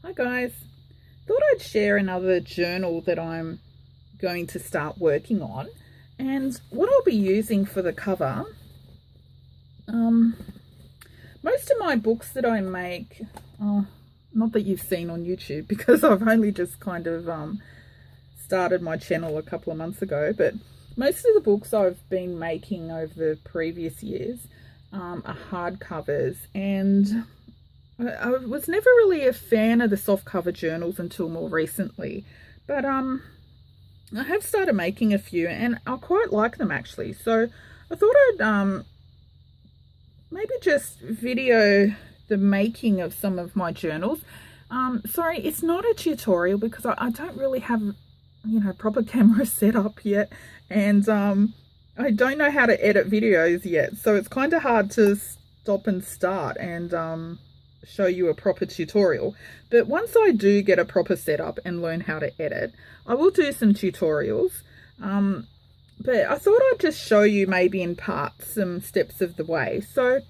Hi guys, thought I'd share another journal that I'm going to start working on, and what I'll be using for the cover. Most of my books that I make, not that you've seen on YouTube because I've only just kind of started my channel a couple of months ago, but most of the books I've been making over the previous years are hardcovers, and I was never really a fan of the softcover journals until more recently, but I have started making a few and I quite like them actually. So I thought I'd maybe just video the making of some of my journals. Sorry, it's not a tutorial because I don't really have, proper camera set up yet, and I don't know how to edit videos yet, so it's kind of hard to stop and start and show you a proper tutorial. But once I do get a proper setup and learn how to edit, I will do some tutorials. But I thought I'd just show you maybe in parts some steps of the way. So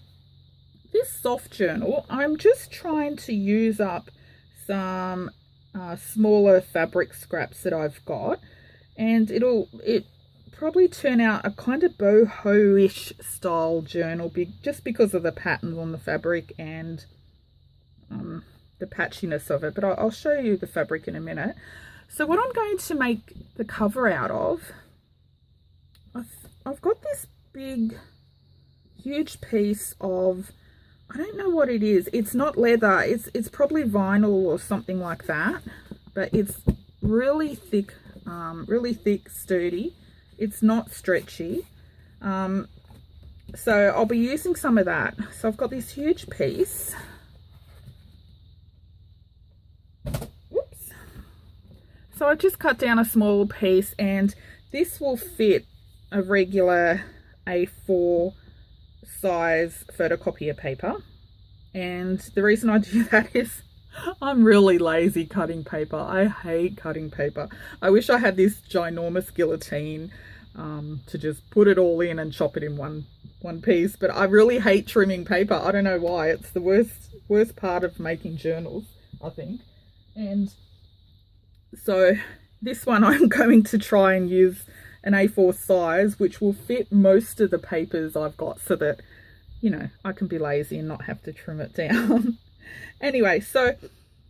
this soft journal, I'm just trying to use up some smaller fabric scraps that I've got, and it probably turn out a kind of boho-ish style journal just because of the patterns on the fabric and the patchiness of it, but I'll show you the fabric in a minute. So what I'm going to make the cover out of, I've got this big huge piece of, I don't know what it is, it's not leather, it's probably vinyl or something like that, but it's really thick, sturdy, it's not stretchy. So I'll be using some of that. So I've got this huge piece. So I've just cut down a small piece, and this will fit a regular A4 size photocopier paper. And the reason I do that is I'm really lazy cutting paper. I hate cutting paper. I wish I had this ginormous guillotine to just put it all in and chop it in one piece, but I really hate trimming paper. I don't know why. It's the worst part of making journals, I think. And so this one I'm going to try and use an A4 size, which will fit most of the papers I've got, so that, I can be lazy and not have to trim it down. Anyway, so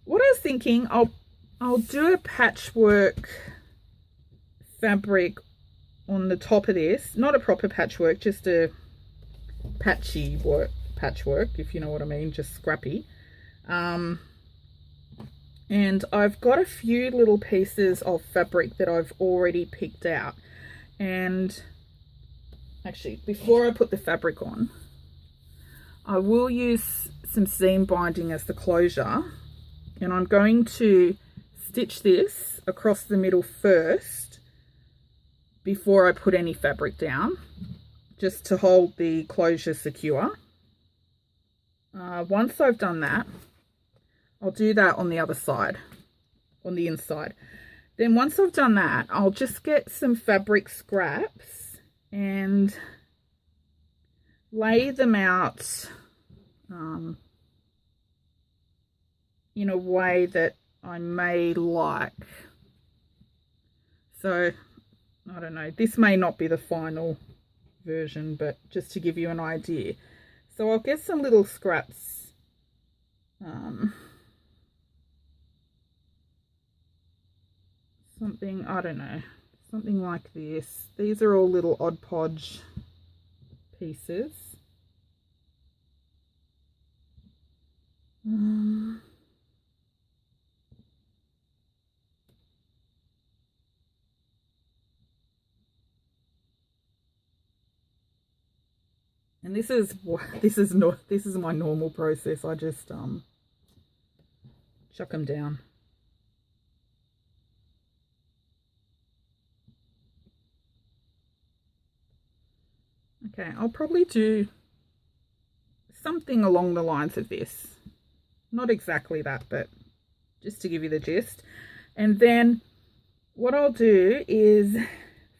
what I was thinking, I'll do a patchwork fabric on the top of this. Not a proper patchwork, just a patchwork, if you know what I mean, just scrappy. And I've got a few little pieces of fabric that I've already picked out. And actually, before I put the fabric on, I will use some seam binding as the closure. And I'm going to stitch this across the middle first before I put any fabric down, just to hold the closure secure. Once I've done that, I'll do that on the other side, on the inside. Then once I've done that, I'll just get some fabric scraps and lay them out in a way that I may like. So, I don't know, this may not be the final version, but just to give you an idea. So I'll get some little scraps, something, I don't know, something like this. These are all little Odd Podge pieces. And this is my normal process. I just chuck them down. Okay, I'll probably do something along the lines of this. Not exactly that, but just to give you the gist. And then what I'll do is,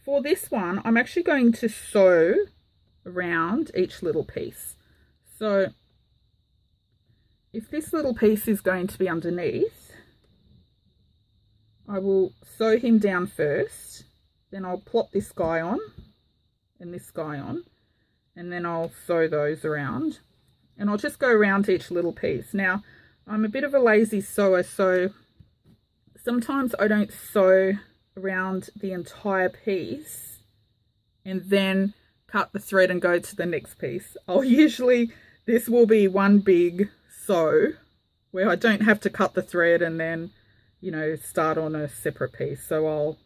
for this one, I'm actually going to sew around each little piece. So if this little piece is going to be underneath, I will sew him down first, then I'll plop this guy on and this guy on, and then I'll sew those around, and I'll just go around each little piece. Now, I'm a bit of a lazy sewer, so sometimes I don't sew around the entire piece and then cut the thread and go to the next piece. This will be one big sew where I don't have to cut the thread and then, you know, start on a separate piece. So I'll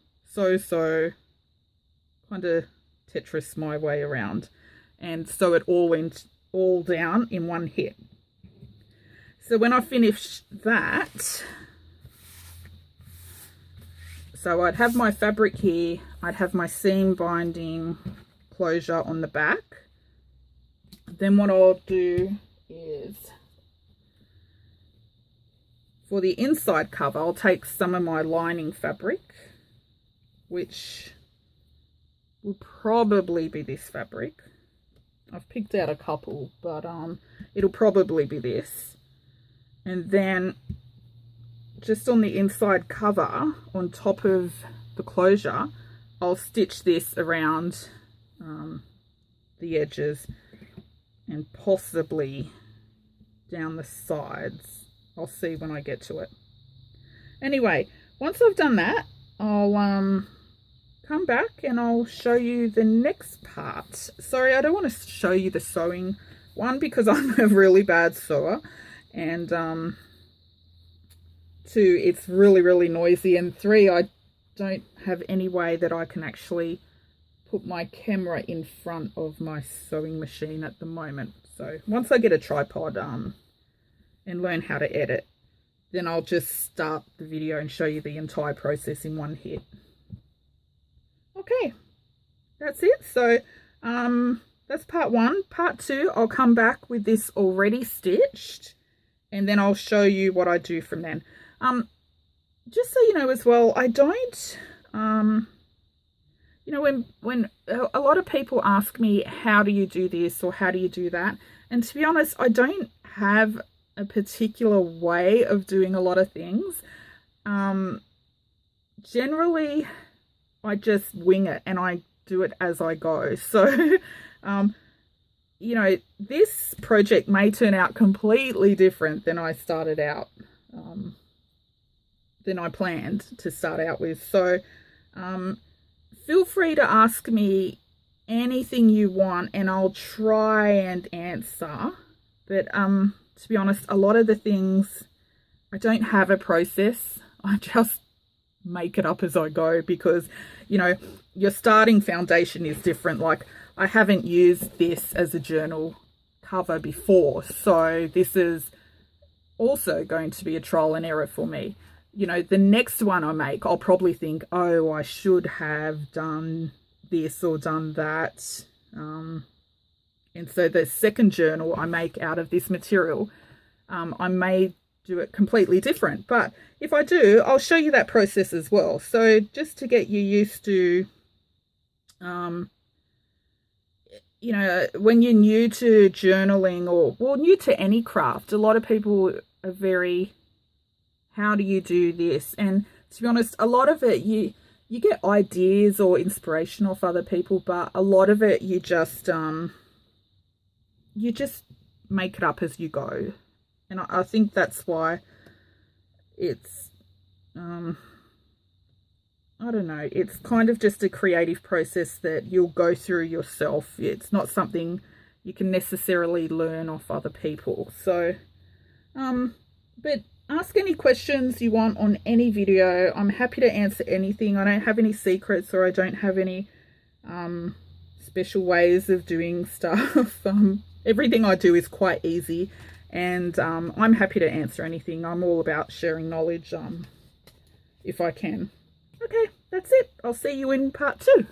sew, kind of Tetris my way around and sew it all down in one hit. So when I finish that, so I'd have my fabric here, I'd have my seam binding closure on the back. Then what I'll do is, for the inside cover, I'll take some of my lining fabric, which will probably be this fabric. I've picked out a couple, but it'll probably be this. And then just on the inside cover, on top of the closure, I'll stitch this around the edges and possibly down the sides. I'll see when I get to it. Anyway, once I've done that, I'll come back and I'll show you the next part. Sorry, I don't want to show you the sewing one because I'm a really bad sewer, and 2, it's really noisy, and 3, I don't have any way that I can actually put my camera in front of my sewing machine at the moment. So once I get a tripod and learn how to edit, then I'll just start the video and show you the entire process in one hit. Okay, that's it. So that's part 1. Part 2, I'll come back with this already stitched, and then I'll show you what I do from then. Just so you know as well, I don't, you know, when a lot of people ask me, how do you do this or how do you do that? And to be honest, I don't have a particular way of doing a lot of things. Generally, I just wing it and I do it as I go. So, you know, this project may turn out completely different than I started out, than I planned to start out with. So, feel free to ask me anything you want and I'll try and answer. But to be honest, a lot of the things, I don't have a process. I just make it up as I go because, you know, your starting foundation is different. Like, I haven't used this as a journal cover before, so this is also going to be a trial and error for me. You know, the next one I make, I'll probably think, oh, I should have done this or done that. And so the second journal I make out of this material, I may do it completely different. But if I do, I'll show you that process as well. So just to get you used to, you know, when you're new to journaling or, well, new to any craft, a lot of people are very, how do you do this? And to be honest, a lot of it, you get ideas or inspiration off other people, but a lot of it you just make it up as you go. And I think that's why it's, I don't know, it's kind of just a creative process that you'll go through yourself. It's not something you can necessarily learn off other people. So, but ask any questions you want on any video. I'm happy to answer anything. I don't have any secrets, or I don't have any special ways of doing stuff. Everything I do is quite easy, and I'm happy to answer anything. I'm all about sharing knowledge if I can. Okay, that's it. I'll see you in part 2.